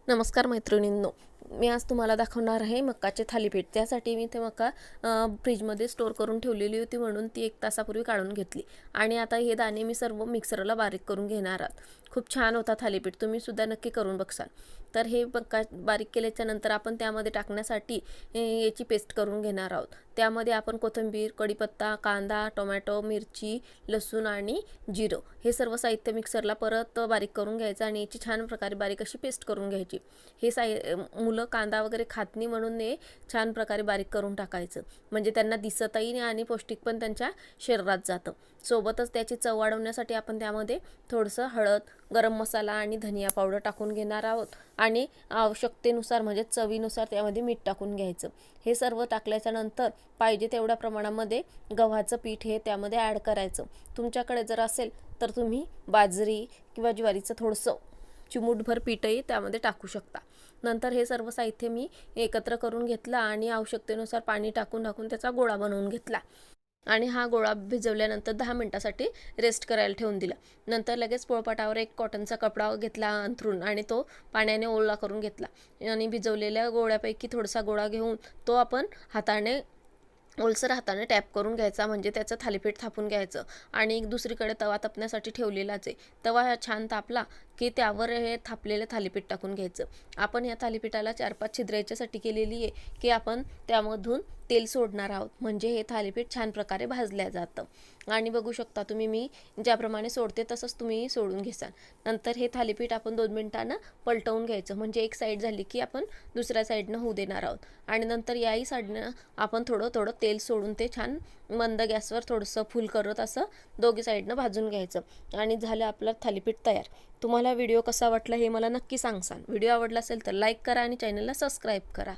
नमस्कार मैत्रिणींनो, मी आज तुम्हाला दाखवणार आहे मक्काचे थालीपीठ। त्यासाठी मी ते मक्का फ्रीजमध्ये स्टोर करून ठेवलेली होती, म्हणून ती 1 तासापूर्वी काढून घेतली आणि आता हे दाणे मी सर्व मिक्सरला बारीक करून घेणार आहे। खूप छान होता थालीपीठ, तुम्ही सुद्धा नक्की करून बघसाल। तर हे मक्का बारीक केल्याच्या नंतर आपण त्यामध्ये टाकण्यासाठी याची पेस्ट करून घेणार आहोत। त्यामध्ये आपण कोथिंबीर, कढीपत्ता, कांदा, टोमॅटो, मिरची, लसूण आणि जिरं हे सर्व साहित्य मिक्सरला परत बारीक करून घ्यायचं आणि याची छान प्रकारे बारीक अशी पेस्ट करून घ्यायची। हे मुलं कांदा वगैरे खात नाही, म्हणून हे छान प्रकारे बारीक करून टाकायचं, म्हणजे त्यांना दिसतही नाही आणि पौष्टिक पण त्यांच्या शरीरात जातं। सोबतच त्याची चव वाढवण्यासाठी आपण त्यामध्ये थोडंसं हळद, गरम मसाला आणि धनिया पावडर टाकून घेणार आहोत आणि आवश्यकतेनुसार म्हणजे चवीनुसार त्यामध्ये मीठ टाकून घ्यायचं। हे सर्व टाकल्याच्या नंतर पाहिजे तेवढ्या प्रमाणामध्ये गव्हाचं पीठ हे त्यामध्ये ॲड करायचं। तुमच्याकडे जर असेल तर तुम्ही बाजरी किंवा ज्वारीचं थोडंसं चिमूटभर पीठही त्यामध्ये टाकू शकता। नंतर हे सर्व साहित्य मी एकत्र करून घेतला आणि आवश्यकतेनुसार पाणी टाकून त्याचा गोळा बनवून घेतला आणि हा गोळा भिजवल्यानंतर 10 मिनिटांसाठी रेस्ट करायला ठेवून दिला। नंतर लगेच पोळपाटावर एक कॉटनचा कपडा घेतला अंथरून आणि तो पाण्याने ओला करून घेतला आणि भिजवलेल्या गोळ्यापैकी थोडासा गोळा घेऊन तो आपण हाताने ओलसर हाताने टॅप करून घ्यायचा, म्हणजे त्याचं थालीपीठ थापून घ्यायचं आणि एक दुसरीकडे तवा तापण्यासाठी ठेवलेलाच आहे। तवा छान तापला की त्यावर हे थापलेलं थालीपीठ टाकून घ्यायचं। आपण या थालीपीठाला 4-5 छिद्र याच्यासाठी केलेली आहे की आपण त्यामधून तेल सोडणार आहोत, म्हणजे हे थालीपीठ छान प्रकारे भाजल्या जातं। आणि बघू शकता तुम्ही, मी ज्याप्रमाणे सोडते तसंच तुम्ही सोडून घ्याल। नंतर हे थालीपीठ आपण 2 मिनिटांना पलटवून घ्यायचं, म्हणजे एक साईड झाली की आपण दुसऱ्या साईडनं होऊ देणार आहोत आणि नंतर याही साईडनं आपण थोडं तेल सोडून ते छान मंद गॅसवर थोडंसं फुल करत असं दोघी साईडनं भाजून घ्यायचं आणि झालं आपलं थालीपीठ तयार। तुम्हाला व्हिडिओ कसा वाटला हे मला नक्की सांगसाल। व्हिडिओ आवडला असेल तर लाईक करा आणि चॅनलला सबस्क्राईब करा।